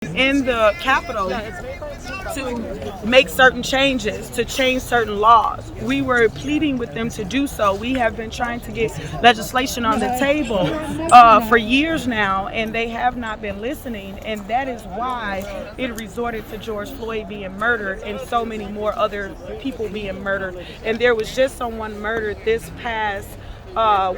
in the Capitol to make certain changes, to change certain laws. We were pleading with them to do so. We have been trying to get legislation on the table for years now, and they have not been listening, and that is why it resorted to George Floyd being murdered and so many more other people being murdered. And there was just someone murdered this past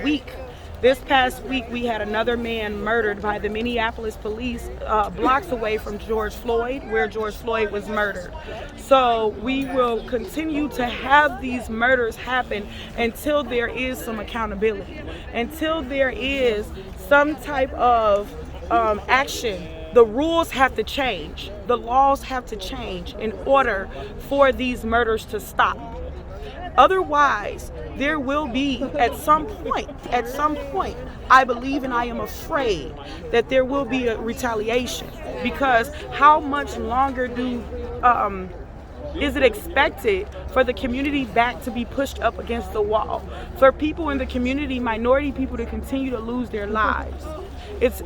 week. This past week, we had another man murdered by the Minneapolis police blocks away from George Floyd, where George Floyd was murdered. So we will continue to have these murders happen until there is some accountability, until there is some type of action. The rules have to change. The laws have to change in order for these murders to stop. Otherwise, there will be at some point, I believe and I am afraid that there will be a retaliation, because how much longer is it expected for the community back to be pushed up against the wall, for people in the community, minority people, to continue to lose their lives? It's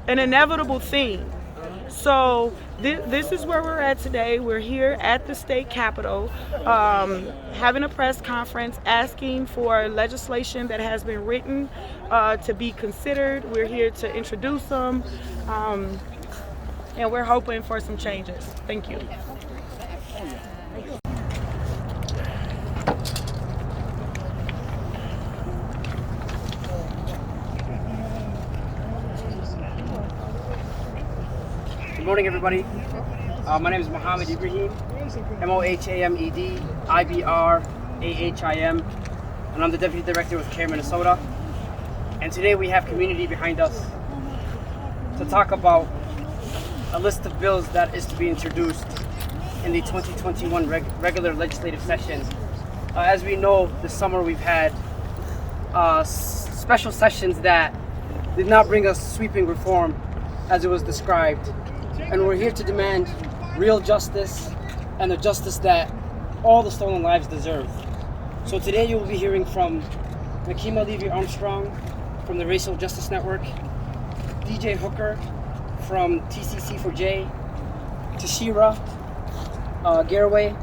an inevitable thing. So this is where we're at today. We're here at the state capitol, having a press conference, asking for legislation that has been written to be considered. We're here to introduce them, and we're hoping for some changes. Thank you. Good morning, everybody. My name is Mohammed Ibrahim, Mohamed Ibrahim, and I'm the Deputy Director with CARE Minnesota. And today we have community behind us to talk about a list of bills that is to be introduced in the 2021 regular legislative session. As we know, this summer we've had special sessions that did not bring us sweeping reform as it was described. And we're here to demand real justice, and the justice that all the stolen lives deserve. So today you will be hearing from Nakima Levy-Armstrong from the Racial Justice Network, DJ Hooker from TCC4J, Tashira Garraway,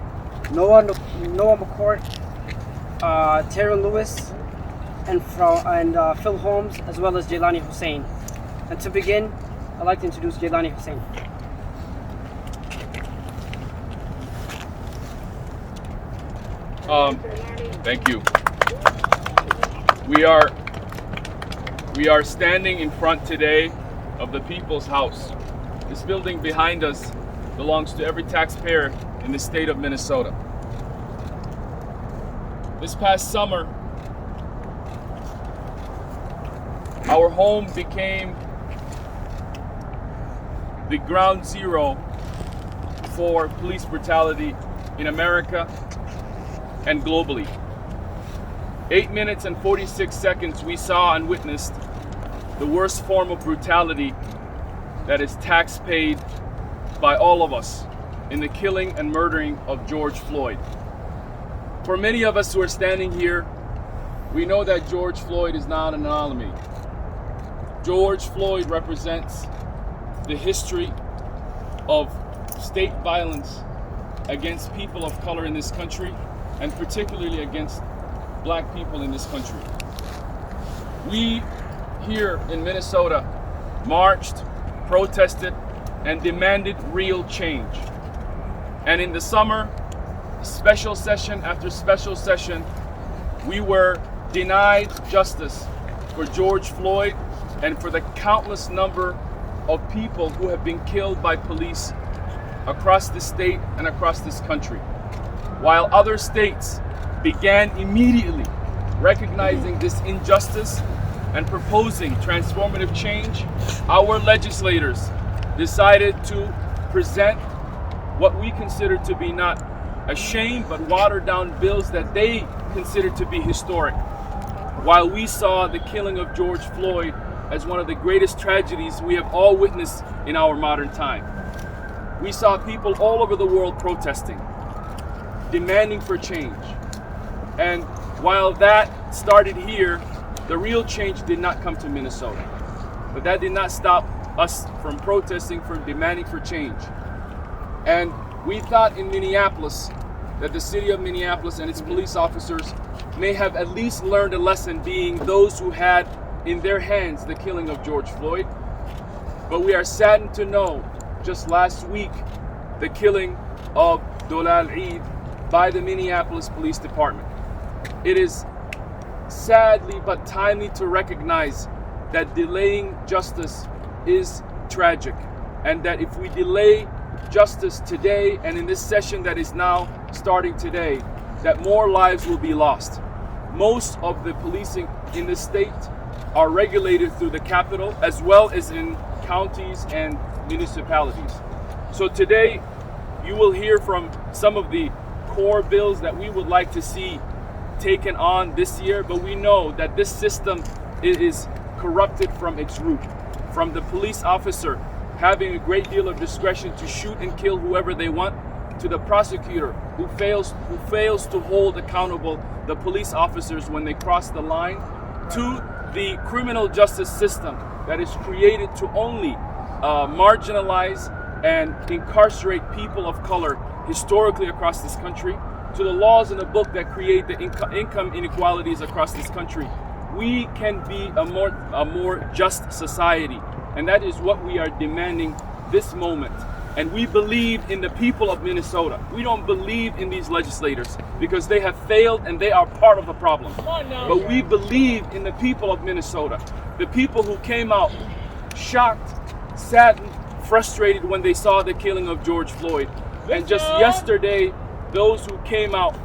Noah Mccourt, Taryn Lewis, and Phil Holmes, as well as Jaylani Hussein. And to begin, I'd like to introduce Jaylani Hussein. Thank you. We are standing in front today of the People's House. This building behind us belongs to every taxpayer in the state of Minnesota. This past summer, our home became the ground zero for police brutality in America and globally. 8 minutes and 46 seconds we saw and witnessed the worst form of brutality that is tax paid by all of us in the killing and murdering of George Floyd. For many of us who are standing here, we know that George Floyd is not an anomaly. George Floyd represents the history of state violence against people of color in this country, and particularly against Black people in this country. We here in Minnesota marched, protested, and demanded real change. And in the summer, special session after special session, we were denied justice for George Floyd and for the countless number of people who have been killed by police across the state and across this country. While other states began immediately recognizing this injustice and proposing transformative change, our legislators decided to present what we consider to be not a shame, but watered down bills that they considered to be historic. While we saw the killing of George Floyd as one of the greatest tragedies we have all witnessed in our modern time, we saw people all over the world protesting, demanding for change. And while that started here, the real change did not come to Minnesota. But that did not stop us from protesting, from demanding for change. And we thought in Minneapolis that the city of Minneapolis and its police officers may have at least learned a lesson, being those who had in their hands the killing of George Floyd. But we are saddened to know, just last week, the killing of Dolal Eid by the Minneapolis Police Department. It is sadly but timely to recognize that delaying justice is tragic, and that if we delay justice today and in this session that is now starting today, that more lives will be lost. Most of the policing in the state are regulated through the capital as well as in counties and municipalities. So today you will hear from some of the core bills that we would like to see taken on this year, but we know that this system is corrupted from its root, from the police officer having a great deal of discretion to shoot and kill whoever they want, to the prosecutor who fails to hold accountable the police officers when they cross the line, to the criminal justice system that is created to only marginalize and incarcerate people of color historically across this country, to the laws in the book that create the income inequalities across this country. We can be a more just society, and that is what we are demanding this moment. And we believe in the people of Minnesota. We don't believe in these legislators because they have failed and they are part of the problem. But we believe in the people of Minnesota, the people who came out shocked, saddened, frustrated when they saw the killing of George Floyd. And just yesterday, those who came out,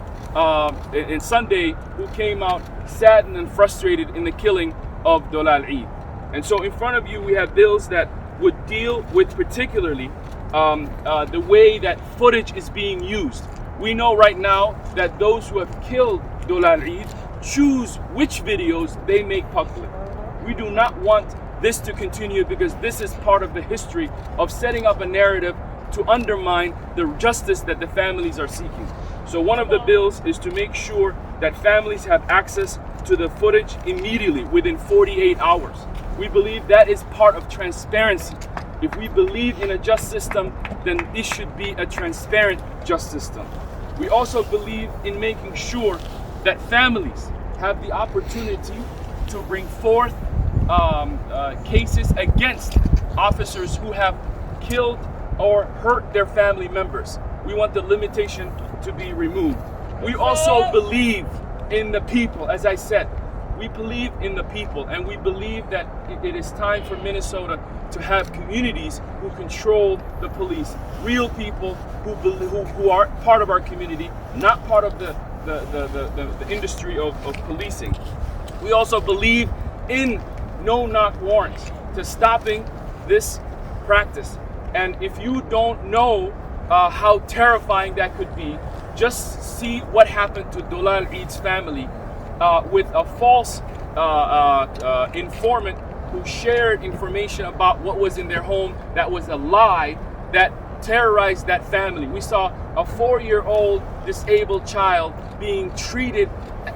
and Sunday, who came out saddened and frustrated in the killing of Dolal Eid. And so in front of you, we have bills that would deal with particularly the way that footage is being used. We know right now that those who have killed Dolal Eid choose which videos they make public. We do not want this to continue because this is part of the history of setting up a narrative to undermine the justice that the families are seeking. So one of the bills is to make sure that families have access to the footage immediately within 48 hours. We believe that is part of transparency. If we believe in a just system, then this should be a transparent just system. We also believe in making sure that families have the opportunity to bring forth cases against officers who have killed or hurt their family members. We want the limitation to be removed. We also believe in the people, as I said. We believe in the people, and we believe that it is time for Minnesota to have communities who control the police. Real people who are part of our community, not part of the industry of policing. We also believe in no-knock warrants to stopping this practice. And if you don't know how terrifying that could be, just see what happened to Dolal Eid's family with a false informant who shared information about what was in their home that was a lie that terrorized that family. We saw a 4-year-old disabled child being treated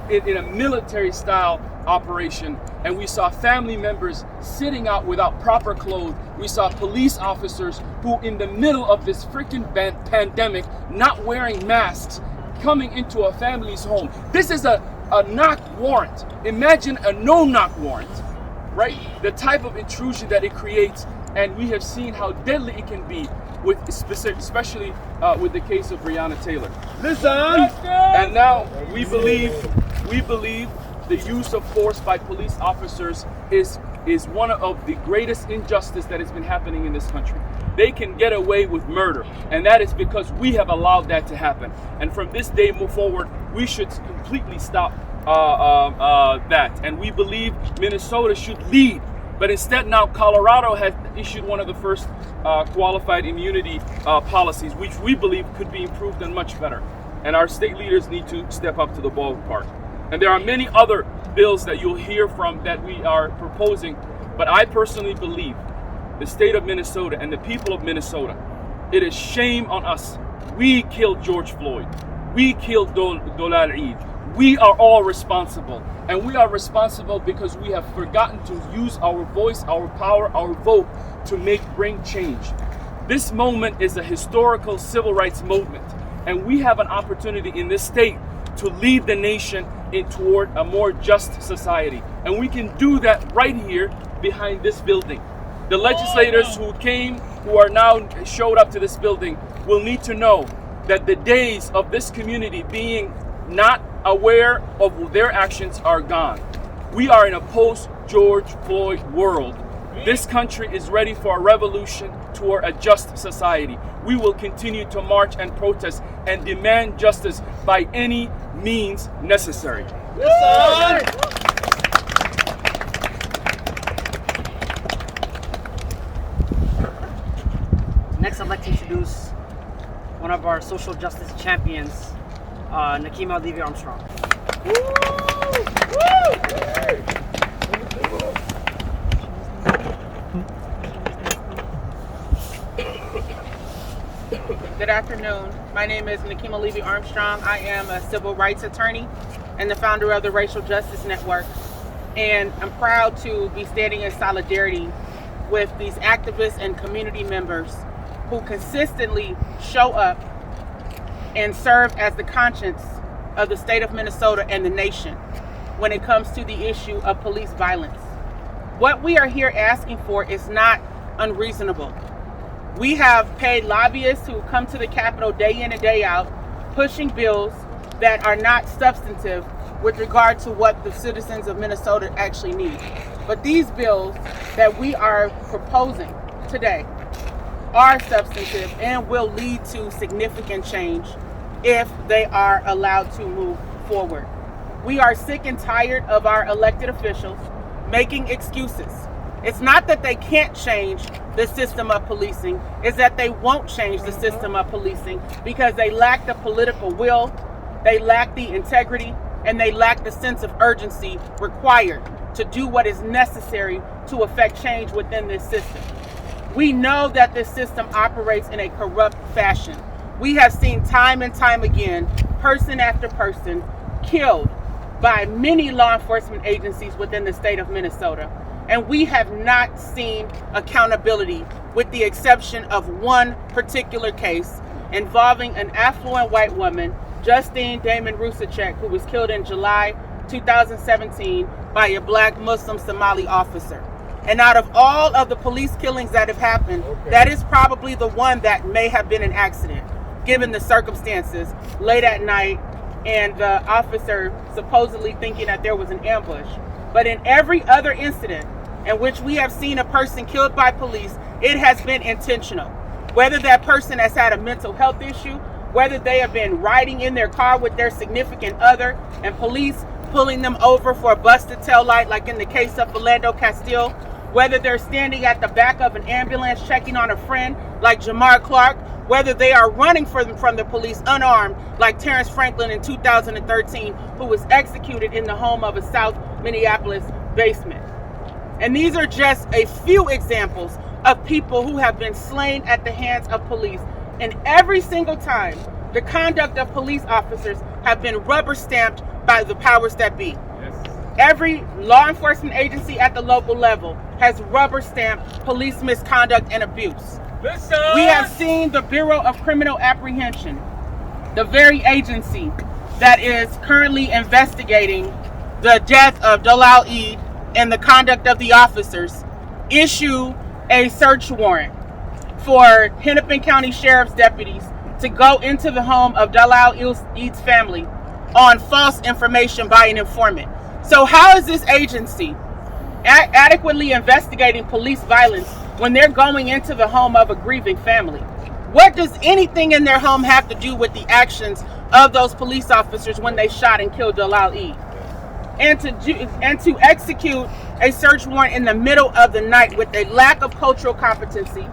in a military-style operation, and we saw family members sitting out without proper clothes. We saw police officers who, in the middle of this freaking pandemic, not wearing masks, coming into a family's home. This is a knock warrant. Imagine a no-knock warrant, right? The type of intrusion that it creates, and we have seen how deadly it can be, with especially with the case of Breonna Taylor. Listen, and now we believe the use of force by police officers is one of the greatest injustice that has been happening in this country. They can get away with murder, and that is because we have allowed that to happen. And from this day forward, we should completely stop that. And we believe Minnesota should lead. But instead now Colorado has issued one of the first qualified immunity policies, which we believe could be improved and much better. And our state leaders need to step up to the ballpark. And there are many other bills that you'll hear from that we are proposing. But I personally believe the state of Minnesota and the people of Minnesota, it is shame on us. We killed George Floyd. We killed Dolal Eid. We are all responsible. And we are responsible because we have forgotten to use our voice, our power, our vote to bring change. This moment is a historical civil rights movement, and we have an opportunity in this state to lead the nation toward a more just society. And we can do that right here behind this building. The legislators who are now showed up to this building will need to know that the days of this community being not aware of their actions are gone. We are in a post-George Floyd world. This country is ready for a revolution toward a just society. We will continue to march and protest and demand justice by any means necessary. Next, I'd like to introduce one of our social justice champions, Nakima Levy Armstrong. Good afternoon. My name is Nakima Levy Armstrong. I am a civil rights attorney and the founder of the Racial Justice Network. And I'm proud to be standing in solidarity with these activists and community members who consistently show up and serve as the conscience of the state of Minnesota and the nation when it comes to the issue of police violence. What we are here asking for is not unreasonable. We have paid lobbyists who come to the Capitol day in and day out, pushing bills that are not substantive with regard to what the citizens of Minnesota actually need. But these bills that we are proposing today are substantive and will lead to significant change if they are allowed to move forward. We are sick and tired of our elected officials making excuses. It's not that they can't change the system of policing, it's that they won't change the system of policing because they lack the political will, they lack the integrity, and they lack the sense of urgency required to do what is necessary to effect change within this system. We know that this system operates in a corrupt fashion. We have seen time and time again, person after person killed by many law enforcement agencies within the state of Minnesota. And we have not seen accountability, with the exception of one particular case involving an affluent white woman, Justine Damon Rusacek, who was killed in July 2017 by a black Muslim Somali officer. And out of all of the police killings that have happened, that is probably the one that may have been an accident, given the circumstances, late at night, and the officer supposedly thinking that there was an ambush. But in every other incident in which we have seen a person killed by police, it has been intentional. Whether that person has had a mental health issue, whether they have been riding in their car with their significant other and police pulling them over for a busted taillight, like in the case of Philando Castile, whether they're standing at the back of an ambulance checking on a friend, like Jamar Clark, whether they are running from the police unarmed, like Terrence Franklin in 2013, who was executed in the home of a South Minneapolis basement. And these are just a few examples of people who have been slain at the hands of police. And every single time, the conduct of police officers have been rubber stamped by the powers that be. Yes. Every law enforcement agency at the local level has rubber stamped police misconduct and abuse. Listen. We have seen the Bureau of Criminal Apprehension, the very agency that is currently investigating the death of Dalal Eid and the conduct of the officers, issue a search warrant for Hennepin County Sheriff's deputies to go into the home of Dalal Eid's family on false information by an informant. So how is this agency adequately investigating police violence when they're going into the home of a grieving family? What does anything in their home have to do with the actions of those police officers when they shot and killed Dalal Eid? And to execute a search warrant in the middle of the night with a lack of cultural competency,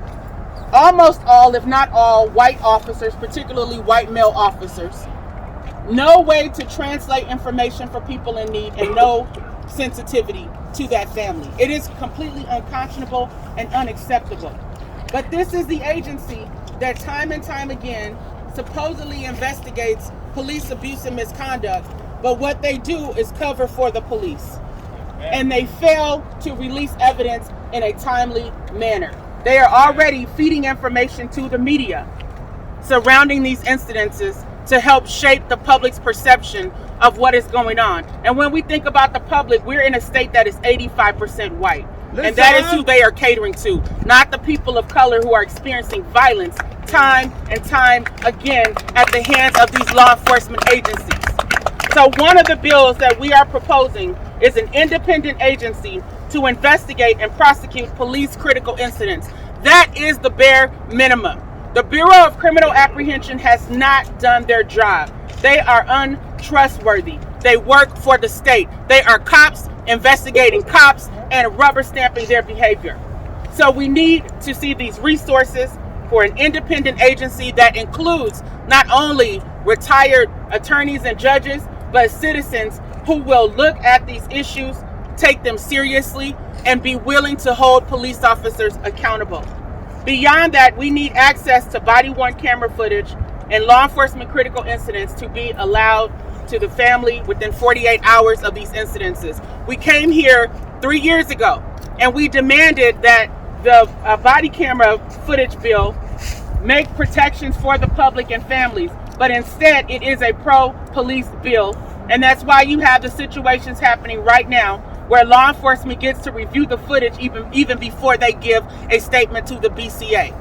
almost all, if not all, white officers, particularly white male officers, no way to translate information for people in need, and no sensitivity to that family. It is completely unconscionable and unacceptable. But this is the agency that time and time again supposedly investigates police abuse and misconduct, but what they do is cover for the police. And they fail to release evidence in a timely manner. They are already feeding information to the media surrounding these incidences to help shape the public's perception of what is going on. And when we think about the public, we're in a state that is 85% white. And that is who they are catering to, not the people of color who are experiencing violence time and time again at the hands of these law enforcement agencies. So one of the bills that we are proposing is an independent agency to investigate and prosecute police critical incidents. That is the bare minimum. The Bureau of Criminal Apprehension has not done their job. They are untrustworthy. They work for the state. They are cops investigating cops and rubber stamping their behavior. So we need to see these resources for an independent agency that includes not only retired attorneys and judges, but citizens who will look at these issues, take them seriously, and be willing to hold police officers accountable. Beyond that, we need access to body-worn camera footage and law enforcement critical incidents to be allowed to the family within 48 hours of these incidences. We came here 3 years ago and we demanded that the body camera footage bill make protections for the public and families, but instead it is a pro-police bill, and that's why you have the situations happening right now where law enforcement gets to review the footage even before they give a statement to the BCA.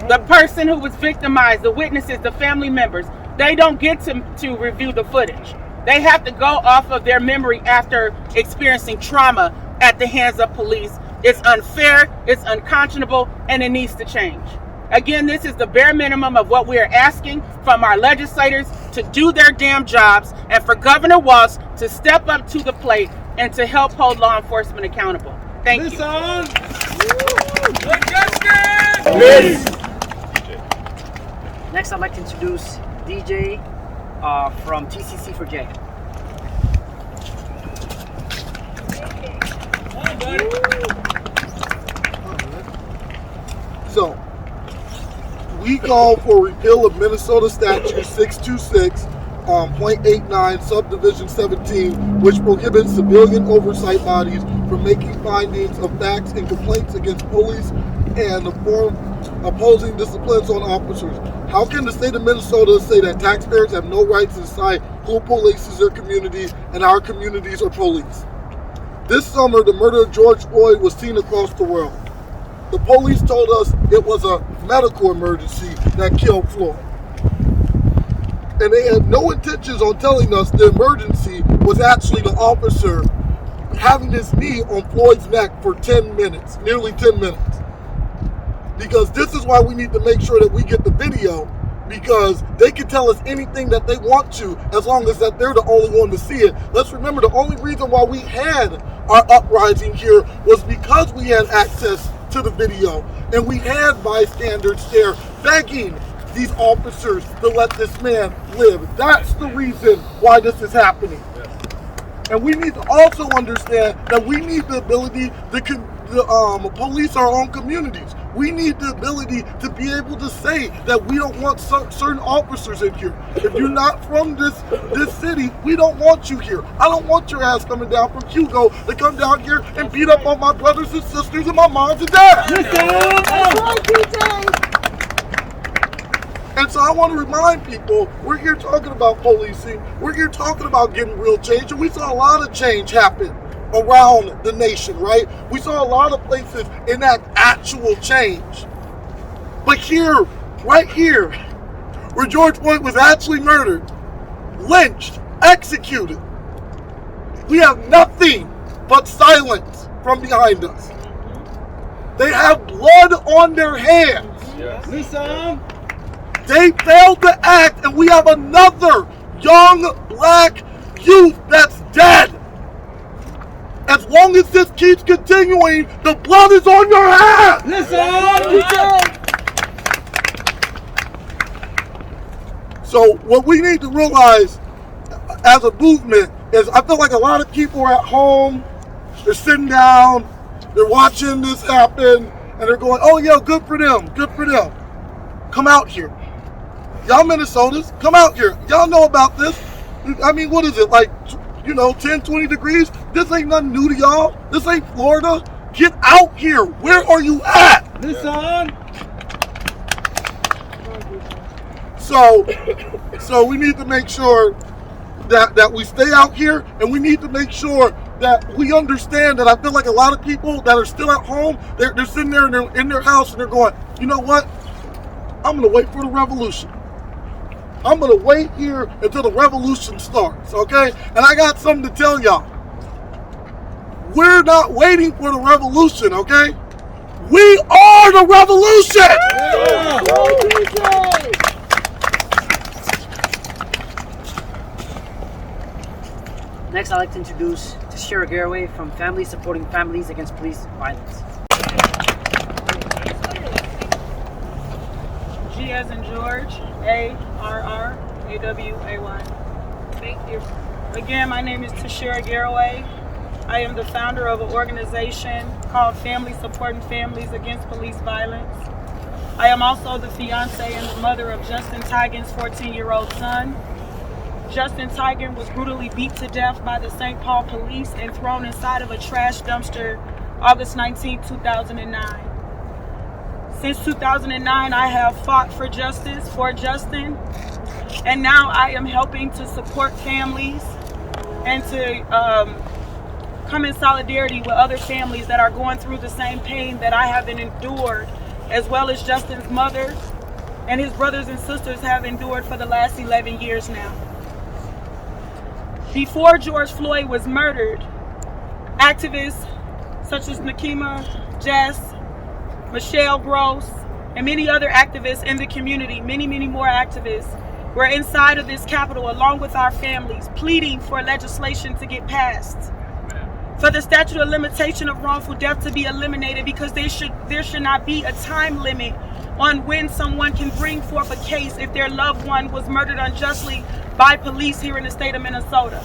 The person who was victimized, the witnesses, the family members, they don't get to review the footage. They have to go off of their memory after experiencing trauma at the hands of police. It's unfair, it's unconscionable, and it needs to change. Again, this is the bare minimum of what we are asking from our legislators to do their damn jobs, and for Governor Walz to step up to the plate and to help hold law enforcement accountable. Thank you. Next, I'd like to introduce DJ from TCC for J. So, we call for repeal of Minnesota Statute 626.89 Subdivision 17, which prohibits civilian oversight bodies from making findings of facts and complaints against police and opposing disciplines on officers. How can the state of Minnesota say that taxpayers have no rights to decide who polices their community and our communities are police? This summer, the murder of George Floyd was seen across the world. The police told us it was a medical emergency that killed Floyd. And they had no intentions on telling us the emergency was actually the officer having his knee on Floyd's neck for 10 minutes, nearly 10 minutes. Because this is why we need to make sure that we get the video, because they can tell us anything that they want to as long as that they're the only one to see it. Let's remember, the only reason why we had our uprising here was because we had access to the video and we had bystanders there begging these officers to let this man live. That's the reason why this is happening. And we need to also understand that we need the ability to police our own communities. We need the ability to be able to say that we don't want certain officers in here. If you're not from this city, we don't want you here. I don't want your ass coming down from Hugo to come down here and beat up on my brothers and sisters and my moms and dads. And so I want to remind people, we're here talking about policing. We're here talking about getting real change. And we saw a lot of change happen around the nation, right? We saw a lot of places enact actual change. But here, right here, where George Floyd was actually murdered, lynched, executed, we have nothing but silence from behind us. They have blood on their hands. Yes. They failed to act, and we have another young black youth that's dead. As long as this keeps continuing, the blood is on your hands. So what we need to realize as a movement is, I feel like a lot of people are at home, they're sitting down, they're watching this happen, and they're going, oh yeah, good for them, good for them. Come out here. Y'all Minnesotans, come out here. Y'all know about this. I mean, what is it, like, 10, 20 degrees? This ain't nothing new to y'all. This ain't Florida. Get out here. Where are you at? Listen. So we need to make sure that we stay out here, and we need to make sure that we understand that I feel like a lot of people that are still at home, they're sitting there in their house and they're going, you know what? I'm going to wait for the revolution. I'm going to wait here until the revolution starts, okay? And I got something to tell y'all. We're not waiting for the revolution, okay? We are the revolution! Yeah. Next, I'd like to introduce Tashira Garraway from Families Supporting Families Against Police Violence. G as in George, A-R-R-A-W-A-Y. Thank you. Again, my name is Tashira Garraway. I am the founder of an organization called Families Supporting Families Against Police Violence. I am also the fiance and the mother of Justin Tigan's 14-year-old son. Justin Tigan was brutally beat to death by the St. Paul police and thrown inside of a trash dumpster August 19, 2009. Since 2009, I have fought for justice for Justin, and now I am helping to support families and to come in solidarity with other families that are going through the same pain that I have endured, as well as Justin's mother and his brothers and sisters have endured for the last 11 years now. Before George Floyd was murdered, activists such as Nakima, Jess, Michelle Gross, and many other activists in the community, many more activists, were inside of this Capitol along with our families, pleading for legislation to get passed, for the statute of limitation of wrongful death to be eliminated, because there should not be a time limit on when someone can bring forth a case if their loved one was murdered unjustly by police here in the state of Minnesota.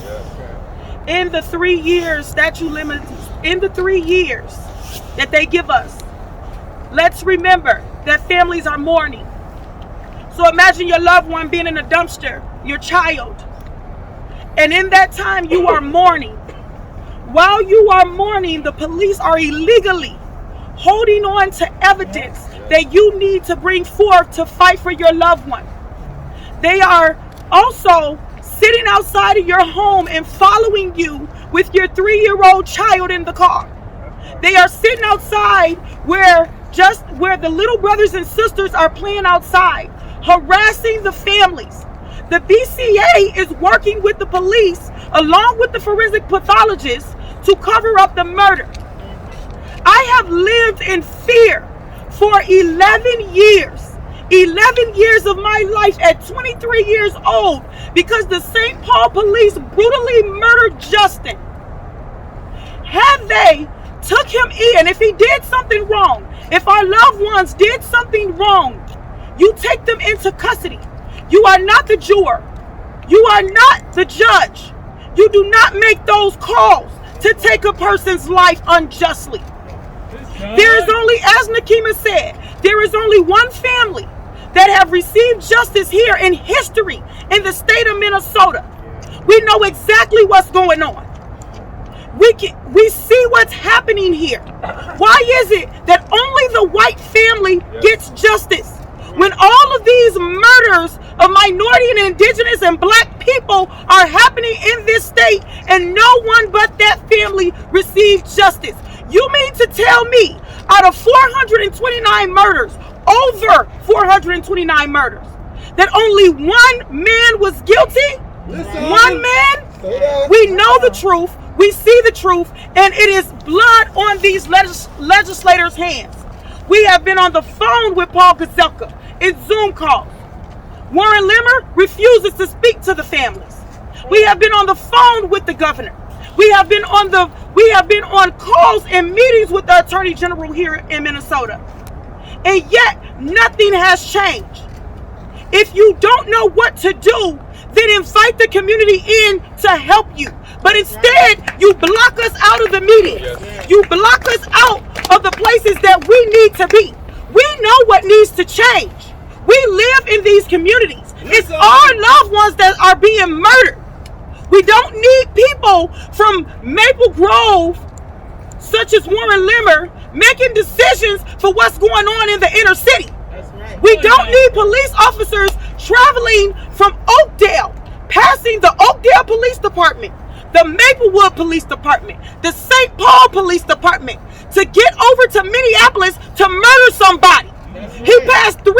In the 3 years statute limits, in the 3 years that they give us, let's remember that families are mourning. So imagine your loved one being in a dumpster, your child, and in that time you are mourning. While you are mourning, the police are illegally holding on to evidence that you need to bring forth to fight for your loved one. They are also sitting outside of your home and following you with your 3-year-old child in the car. They are sitting outside where the little brothers and sisters are playing outside, harassing the families. The BCA is working with the police along with the forensic pathologists to cover up the murder. I have lived in fear for 11 years. 11 years of my life at 23 years old because the St. Paul police brutally murdered Justin. Had they took him in, if he did something wrong, if our loved ones did something wrong, you take them into custody. You are not the juror. You are not the judge. You do not make those calls to take a person's life unjustly. There is only, as Nakima said, there is only one family that have received justice here in history in the state of Minnesota. We know exactly what's going on. We see what's happening here. Why is it that only the white family gets justice when all of these murders of minority and indigenous and black people are happening in this state and no one but that family receives justice? You mean to tell me out of 429 murders, over 429 murders, that only one man was guilty? One man? We know the truth. We see the truth, and it is blood on these legislators' hands. We have been on the phone with Paul Gazelka in Zoom calls. Warren Limmer refuses to speak to the families. We have been on the phone with the governor. We have been on calls and meetings with the Attorney General here in Minnesota. And yet nothing has changed. If you don't know what to do, then invite the community in to help you. But instead, you block us out of the meetings. You block us out of the places that we need to be. We know what needs to change. We live in these communities. It's our loved ones that are being murdered. We don't need people from Maple Grove such as Warren Limmer, making decisions for what's going on in the inner city. That's right. We don't need police officers traveling from Oakdale, passing the Oakdale Police Department, the Maplewood Police Department, the St. Paul Police Department, to get over to Minneapolis to murder somebody. He passed 4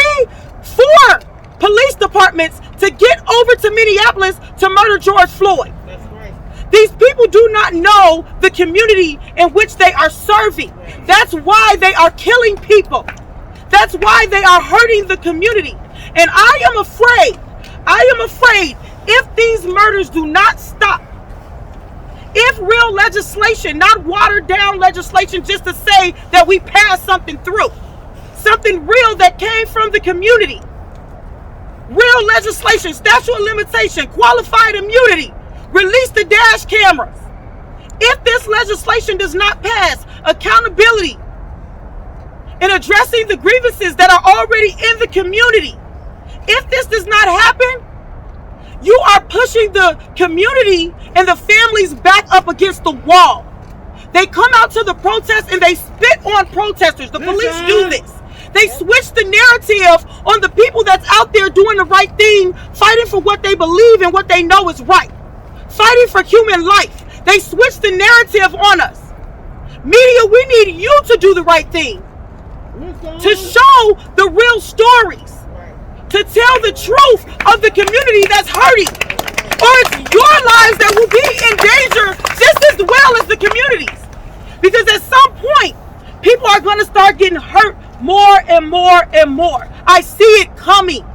police departments to get over to Minneapolis to murder George Floyd. That's right. These people do not know the community in which they are serving. That's why they are killing people. That's why they are hurting the community. And I am afraid if these murders do not stop, if real legislation, not watered down legislation just to say that we passed something through, something real that came from the community, real legislation, statute of limitation, qualified immunity, release the dash cameras. If this legislation does not pass, accountability in addressing the grievances that are already in the community, if this does not happen, you are pushing the community and the families back up against the wall. They come out to the protests and they spit on protesters. The police do this. They switch the narrative on the people that's out there doing the right thing, fighting for what they believe and what they know is right, fighting for human life. They switch the narrative on us. Media, we need you to do the right thing, to show the real stories, to tell the truth of the community that's hurting, or it's your lives that will be in danger just as well as the communities. Because at some point, people are going to start getting hurt more and more and more. I see it coming.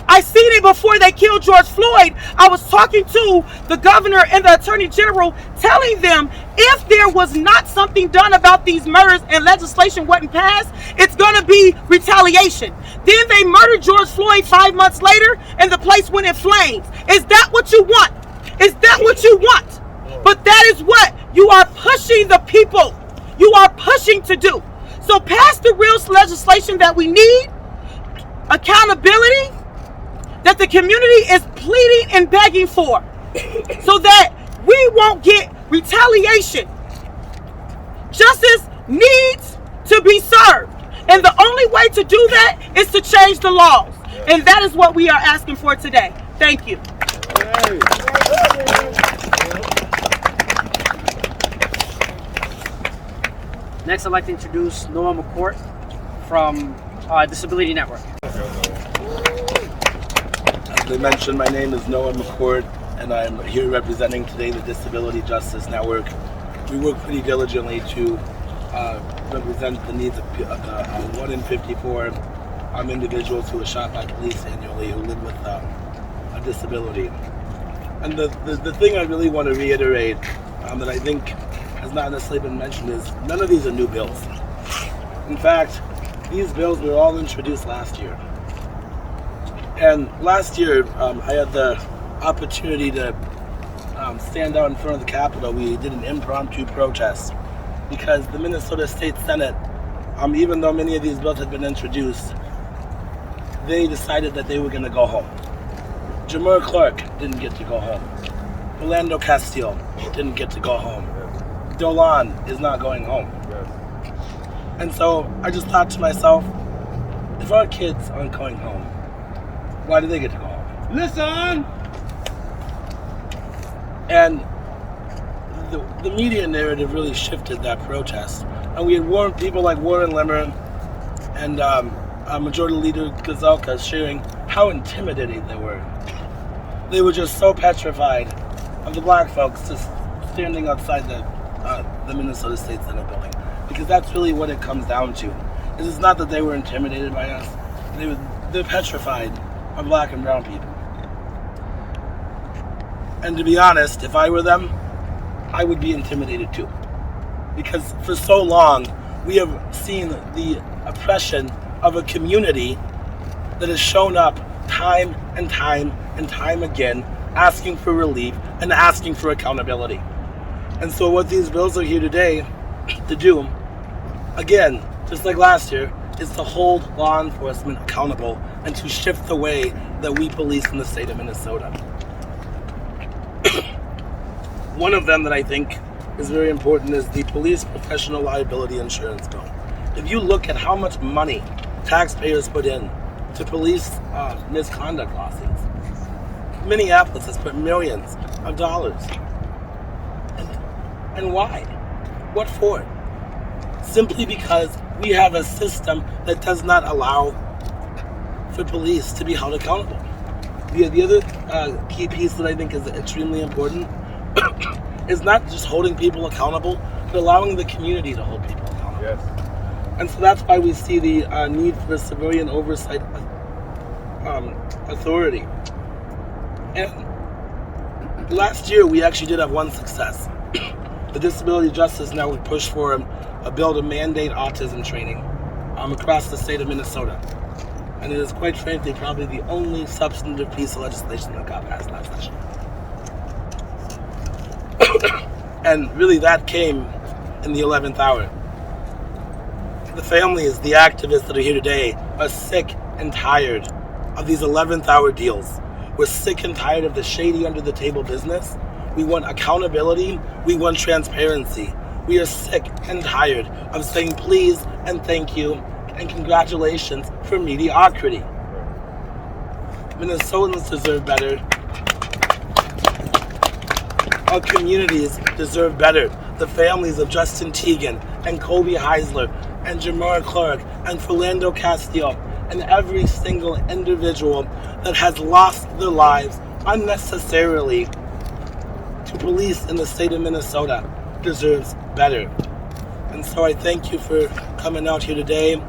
I seen it before they killed George Floyd. I was talking to the governor and the attorney general, telling them if there was not something done about these murders and legislation wasn't passed, it's going to be retaliation. Then they murdered George Floyd 5 months later and the place went in flames. Is that what you want? Is that what you want? But that is what you are pushing the people. You are pushing to do. So pass the real legislation that we need, accountability, that the community is pleading and begging for, so that we won't get retaliation. Justice needs to be served. And the only way to do that is to change the laws. And that is what we are asking for today. Thank you. Next, I'd like to introduce Noah Mccourt from Disability Network. As they mentioned, my name is Noah Mccourt, and I'm here representing today the Disability Justice Network. We work pretty diligently to represent the needs of 1 in 54 individuals who are shot by police annually who live with a disability. And the thing I really want to reiterate that I think has not necessarily been mentioned is none of these are new bills. In fact, these bills were all introduced last year. And last year, I had the opportunity to stand out in front of the Capitol. We did an impromptu protest because the Minnesota State Senate, even though many of these bills had been introduced, they decided that they were going to go home. Jamar Clark didn't get to go home. Orlando Castile didn't get to go home. Dolan is not going home. And so I just thought to myself, if our kids aren't going home, why do they get to go home? Listen! And the media narrative really shifted that protest. And we had warned people like Warren Limmer and Majority Leader Gazelka sharing how intimidating they were. They were just so petrified of the black folks just standing outside the Minnesota State Senate building. Because that's really what it comes down to. It's not that they were intimidated by us. They're petrified of black and brown people. And to be honest, if I were them, I would be intimidated too. Because for so long, we have seen the oppression of a community that has shown up time and time and time again, asking for relief and asking for accountability. And so what these bills are here today to do, again, just like last year, is to hold law enforcement accountable and to shift the way that we police in the state of Minnesota. One of them that I think is very important is the police professional liability insurance bill. If you look at how much money taxpayers put in to police misconduct lawsuits, Minneapolis has put millions of dollars. And why? What for? Simply because we have a system that does not allow for police to be held accountable. The other key piece that I think is extremely important is not just holding people accountable, but allowing the community to hold people accountable. Yes. And so that's why we see the need for civilian oversight authority. And last year we actually did have one success. The Disability Justice Network pushed for a bill to mandate autism training across the state of Minnesota. And it is quite frankly probably the only substantive piece of legislation that got passed last session. And really that came in the 11th hour. The families, the activists that are here today are sick and tired of these 11th hour deals. We're sick and tired of the shady under the table business. We want accountability. We want transparency. We are sick and tired of saying please and thank you and congratulations for mediocrity. Minnesotans deserve better. Our communities deserve better. The families of Justin Teigen and Kobe Heisler and Jamar Clark and Philando Castillo and every single individual that has lost their lives unnecessarily to police in the state of Minnesota deserves better. And so I thank you for coming out here today,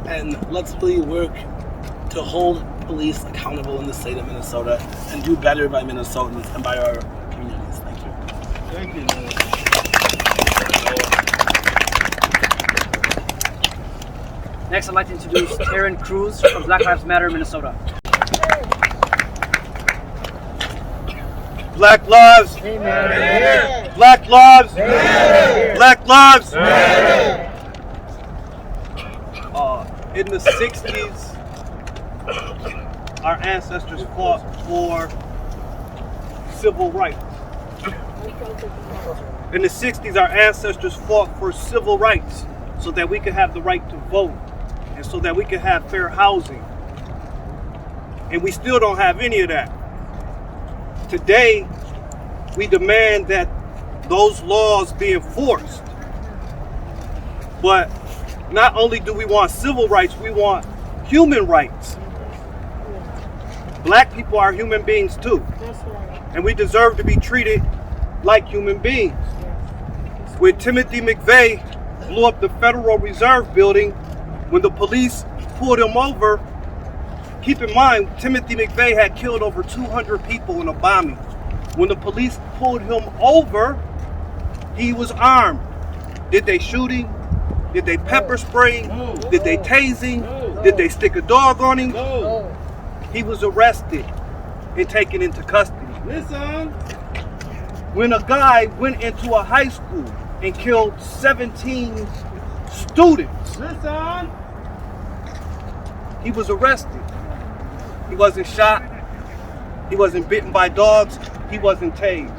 and let's really work to hold police accountable in the state of Minnesota and do better by Minnesotans and by our communities. Thank you. Thank you, Noah. Next, I'd like to introduce Taryn Cruz from Black Lives Matter, Minnesota. Black lives. Amen. Black lives. Amen. Black lives. Amen. In the 60s, our ancestors fought for civil rights. In the 60s, our ancestors fought for civil rights so that we could have the right to vote and so that we could have fair housing. And we still don't have any of that. Today, we demand that those laws be enforced. But not only do we want civil rights, we want human rights. Black people are human beings too. And we deserve to be treated like human beings. When Timothy McVeigh blew up the Federal Reserve building, when the police pulled him over, keep in mind, Timothy McVeigh had killed over 200 people in a bombing. When the police pulled him over, he was armed. Did they shoot him? Did they pepper spray him? Did they tase him? Did they stick a dog on him? He was arrested and taken into custody. Listen. When a guy went into a high school and killed 17 students, listen, he was arrested. He wasn't shot. He wasn't bitten by dogs. He wasn't tased.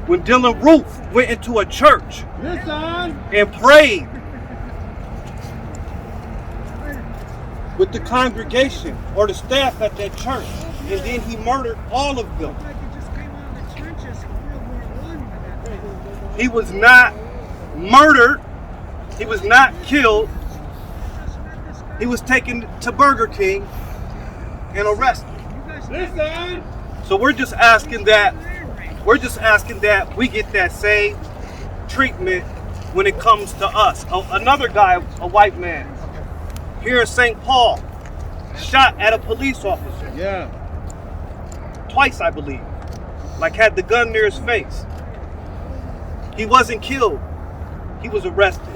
When Dylan Roof went into a church and prayed with the congregation or the staff at that church, and then he murdered all of them. He was not murdered. He was not killed. He was taken to Burger King and arrested. Listen. So we're just asking that we get that same treatment when it comes to us. Another guy, a white man, here in St. Paul, shot at a police officer. Yeah. Twice, I believe. Like had the gun near his face. He wasn't killed. He was arrested.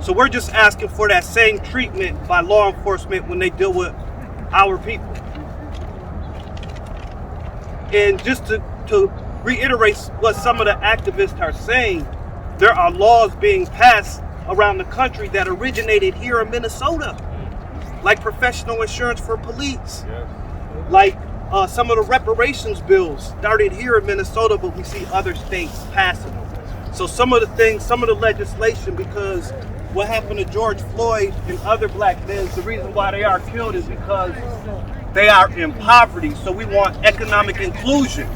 So we're just asking for that same treatment by law enforcement when they deal with our people. And just to reiterate what some of the activists are saying, there are laws being passed around the country that originated here in Minnesota, like professional insurance for police, like some of the reparations bills started here in Minnesota, but we see other states passing them. So some of the legislation, because what happened to George Floyd and other black men, the reason why they are killed is because they are in poverty. So we want economic inclusion.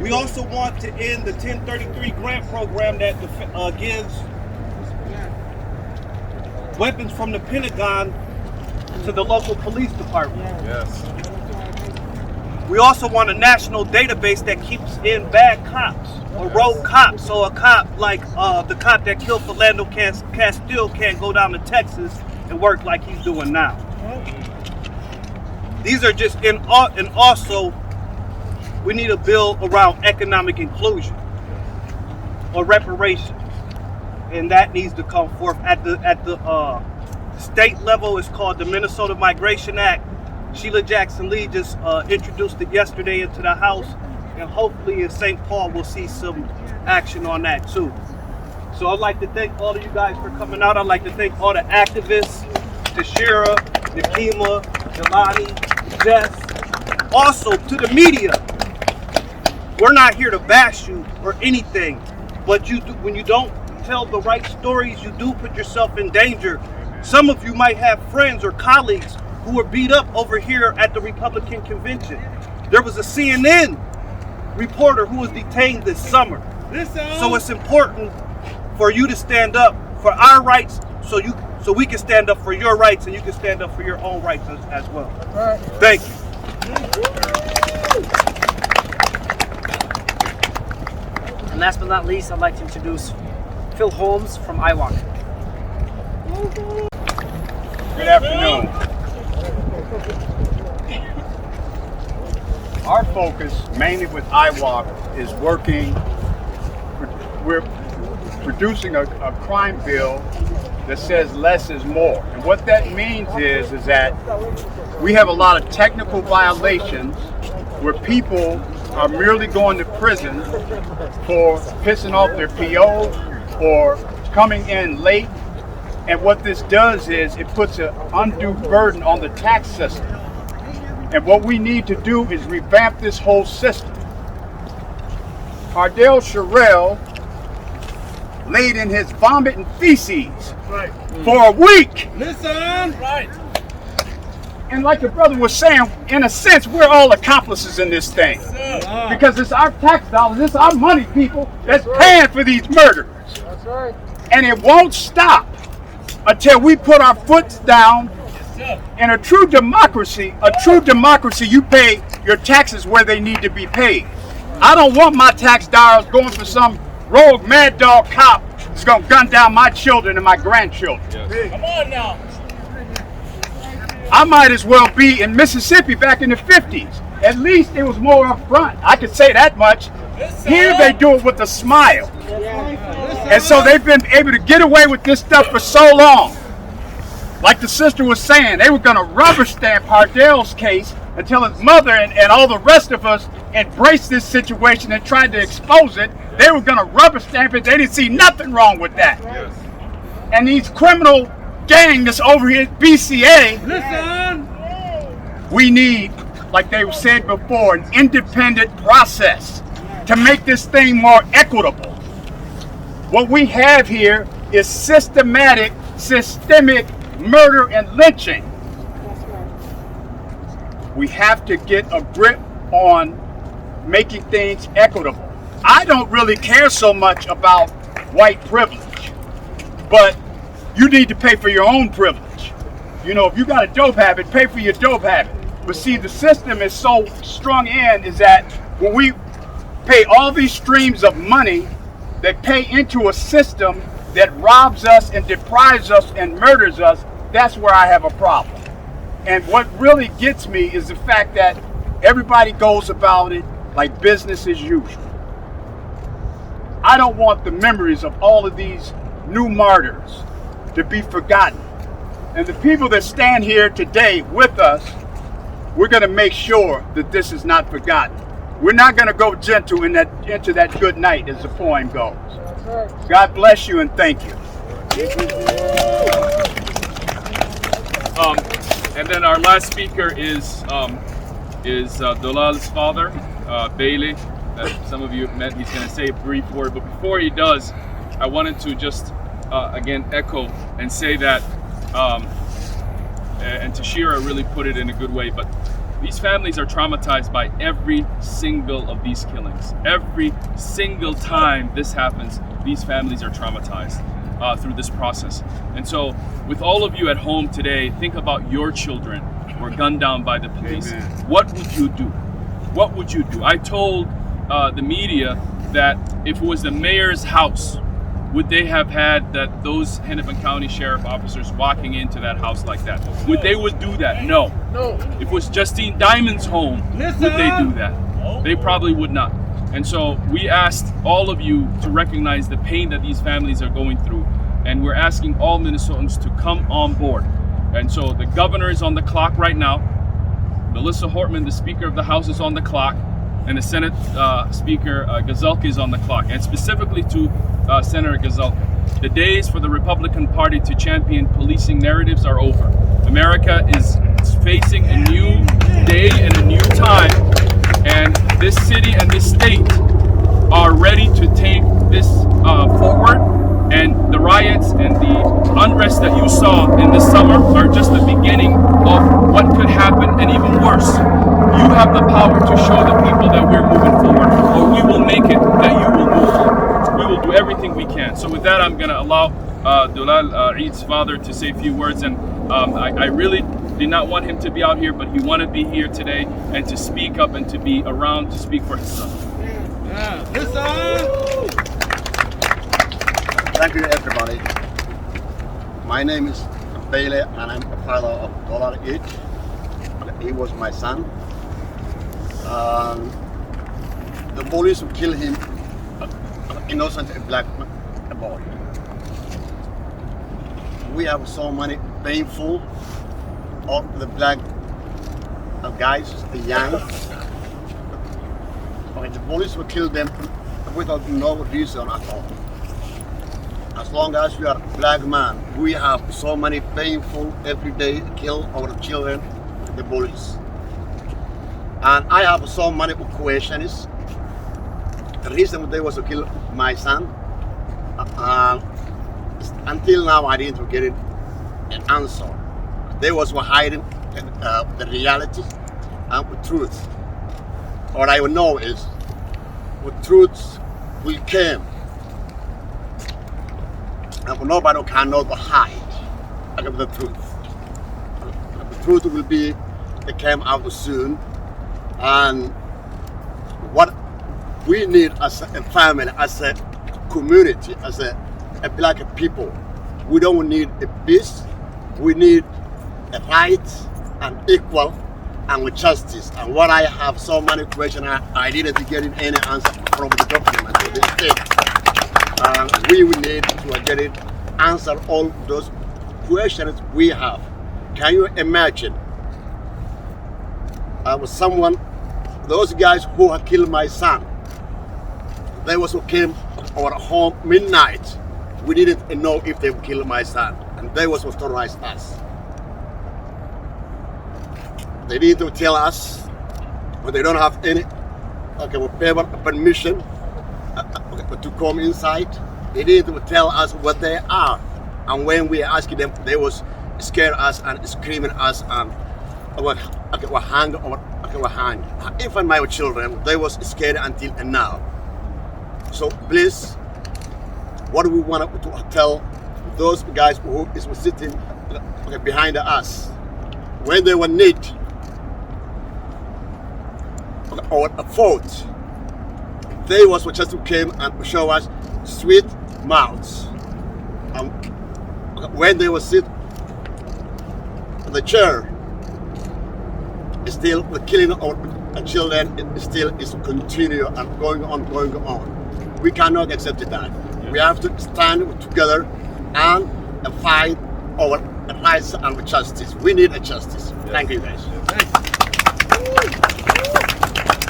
We also want to end the 1033 grant program that gives weapons from the Pentagon to the local police department. Yes. We also want a national database that keeps in bad cops or rogue cops. So a cop like the cop that killed Philando Castile can't go down to Texas and work like he's doing now. These are just and also we need a bill around economic inclusion or reparations, and that needs to come forth at the state level. It's called the Minnesota Migration Act. Sheila Jackson Lee just introduced it yesterday into the House, and hopefully in St. Paul we'll see some action on that too. So I'd like to thank all of you guys for coming out. I'd like to thank all the activists, Tashira, Nakima, Jelani, Jess, also to the media. We're not here to bash you or anything, but when you don't tell the right stories, you do put yourself in danger. Some of you might have friends or colleagues who were beat up over here at the Republican convention. There was a CNN reporter who was detained this summer. So it's important for you to stand up for our rights, so we can stand up for your rights, and you can stand up for your own rights as well. Thank you. And last but not least, I'd like to introduce Phil Holmes from Iwalk. Good afternoon. Our focus, mainly with Iwalk, is working. We're producing a crime bill that says less is more. And what that means is that we have a lot of technical violations where people are merely going to prison for pissing off their PO or coming in late. And what this does is it puts an undue burden on the tax system. And what we need to do is revamp this whole system. Cardell Sherrill laid in his vomit and feces for a week. Listen! Right. And like the brother was saying, in a sense, we're all accomplices in this thing. Because it's our tax dollars, it's our money, people, that's paying for these murders. That's right. And it won't stop until we put our foot down. In a true democracy, you pay your taxes where they need to be paid. I don't want my tax dollars going for some rogue mad dog cop that's going to gun down my children and my grandchildren. Yes. Come on now. I might as well be in Mississippi back in the 50s. At least it was more upfront. I could say that much. Here they do it with a smile. And so they've been able to get away with this stuff for so long. Like the sister was saying, they were going to rubber stamp Hardell's case until his mother and all the rest of us embraced this situation and tried to expose it. They were going to rubber stamp it. They didn't see nothing wrong with that. Yes. And these criminal gang that's over here at BCA, we need, like they said before, an independent process to make this thing more equitable. What we have here is systemic murder and lynching. We have to get a grip on making things equitable. I don't really care so much about white privilege, but you need to pay for your own privilege. You know, if you got a dope habit, pay for your dope habit. But see, the system is so strung in is that when we pay all these streams of money that pay into a system that robs us and deprives us and murders us, that's where I have a problem. And what really gets me is the fact that everybody goes about it like business as usual. I don't want the memories of all of these new martyrs to be forgotten. And the people that stand here today with us, we're going to make sure that this is not forgotten. We're not going to go gentle into that good night, as the poem goes. God bless you and thank you. And then our last speaker is is Dolal's father, Bailey, that some of you have met. He's going to say a brief word, but before he does, I wanted to just again echo and say that, and Tashira really put it in a good way, but these families are traumatized by every single of these killings. Every single time this happens, these families are traumatized through this process. And so with all of you at home today, think about your children who were gunned down by the police. Amen. What would you do? What would you do? I told the media that if it was the mayor's house, would they have had those Hennepin County Sheriff officers walking into that house like that? Would they do that? No. If it was Justine Diamond's home, would they do that? They probably would not. And so we asked all of you to recognize the pain that these families are going through. And we're asking all Minnesotans to come on board. And so the governor is on the clock right now. Melissa Hortman, the Speaker of the House, is on the clock. And the Senate Speaker Gazelka is on the clock. And specifically to Senator Gazelka, the days for the Republican Party to champion policing narratives are over. America is facing a new day and a new time, and this city and this state are ready to take this forward. And the riots and the unrest that you saw in the summer are just the beginning of what could happen, and even worse. You have the power to show the people that we're moving forward, or we will make it that you will move forward. We will do everything we can. So with that, I'm going to allow Dolal Eid's father to say a few words. And I really did not want him to be out here, but he wanted to be here today and to speak up and to be around to speak for his son. Thank you, everybody. My name is Bailey, and I'm the father of Dolal Eid. He was my son. The police killed him, innocent black boy. We have so many painful of the black guys, the young. The police will kill them without no reason at all. As long as you are a black man, we have so many painful every day kill our children with the police. And I have so many questions. The reason they was to kill my son, until now I didn't get an answer. They was hiding the reality and the truth. What I know is, the truth will come. And nobody cannot hide the truth. The truth will be, it came out soon. And what we need as a family, as a community, as a black people, we don't need a peace. We need a right and equal and justice. And what I have so many questions, I didn't get any answer from the government or the state. We will need to get it, answer all those questions we have. Can you imagine those guys who have killed my son, they was who came our home midnight. We didn't know if they would kill my son, and they was who terrorized us. They need to tell us, but they don't have any paper permission to come inside. They need to tell us what they are, and when we ask them, they was scare us and screaming us and hang. Even my children, they was scared until now. So please, what we want to tell those guys who is sitting behind us, when they were need or a fault, they was just came and show us sweet mouths. And when they were sit on the chair, still the killing of our children still is continue and going on. We cannot accept that. We have to stand together and fight our rights and justice. We need a justice. Thank you, guys.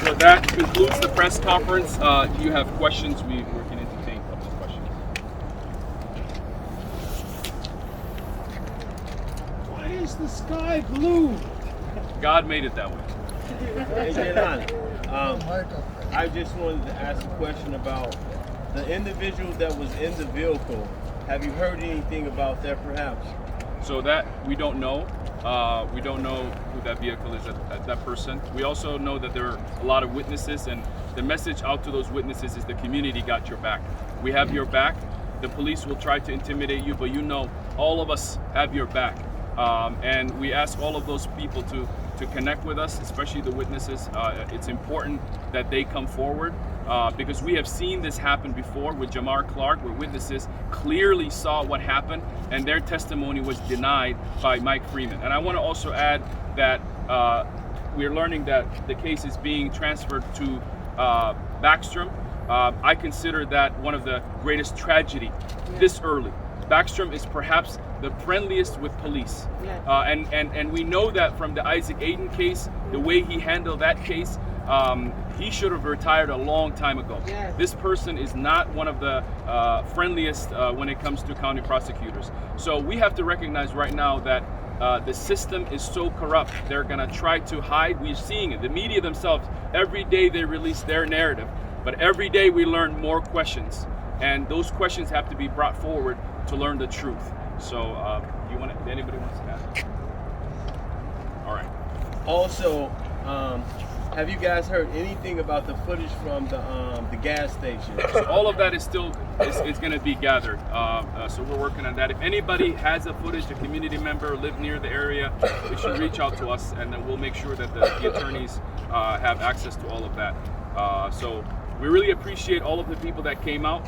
So that concludes the press conference. If you have questions, we can entertain a couple of questions. Why is the sky blue? God made it that way. Hey, Jelan, I just wanted to ask a question about the individual that was in the vehicle. Have you heard anything about that, perhaps? So that we don't know. We don't know who that vehicle is, that person. We also know that there are a lot of witnesses, and the message out to those witnesses is the community got your back. We have your back. The police will try to intimidate you, but you know all of us have your back. And we ask all of those people to connect with us, especially the witnesses. It's important that they come forward because we have seen this happen before with Jamar Clark, where witnesses clearly saw what happened and their testimony was denied by Mike Freeman. And I want to also add that we're learning that the case is being transferred to Backstrom. I consider that one of the greatest tragedy this early. Backstrom is perhaps the friendliest with police. And we know that from the Isaac Aiden case, the way he handled that case, he should have retired a long time ago. This person is not one of the friendliest when it comes to county prosecutors. So we have to recognize right now that the system is so corrupt. They're gonna try to hide. We're seeing it. The media themselves, every day they release their narrative, but every day we learn more questions. And those questions have to be brought forward to learn the truth. So, anybody wants to ask? All right. Also, have you guys heard anything about the footage from the gas station? So all of that is still is going to be gathered. So we're working on that. If anybody has a footage, a community member, live near the area, they should reach out to us, and then we'll make sure that the attorneys have access to all of that. So we really appreciate all of the people that came out.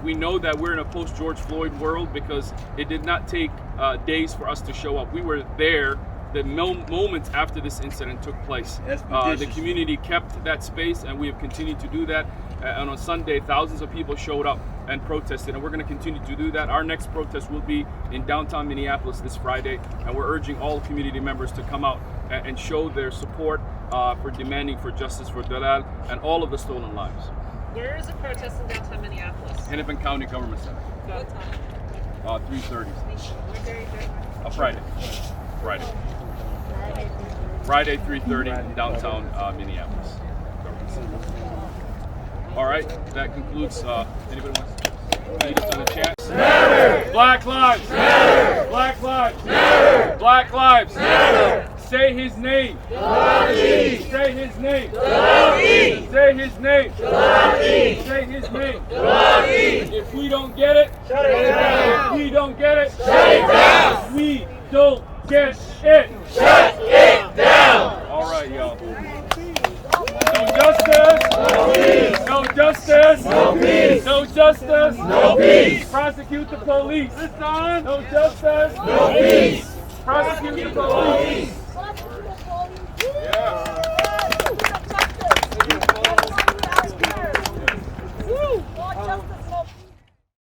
We know that we're in a post-George Floyd world because it did not take days for us to show up. We were there the moments after this incident took place. The community kept that space, and we have continued to do that. And on Sunday, thousands of people showed up and protested, and we're going to continue to do that. Our next protest will be in downtown Minneapolis this Friday, and we're urging all community members to come out and show their support for demanding for justice for Dalal and all of the stolen lives. Where is the protest in downtown Minneapolis? Hennepin County Government Center. What time? 3:30. What day? Friday. Friday, 3:30 in downtown Minneapolis. All right, that concludes. Anybody wants to lead us on the chat? Matter! Black lives matter! Black lives matter! Black lives matter! Say his name. Dalali! Say his name. Dalali! Say his name. Dalali! Say his name. Dalali! If we don't get it, shut it down! If we don't get it, shut it down! We don't get it. Shut it down! All right, y'all. No justice. No peace. No justice. No peace. No justice. No peace. Prosecute the police. No justice. No peace. Prosecute the police.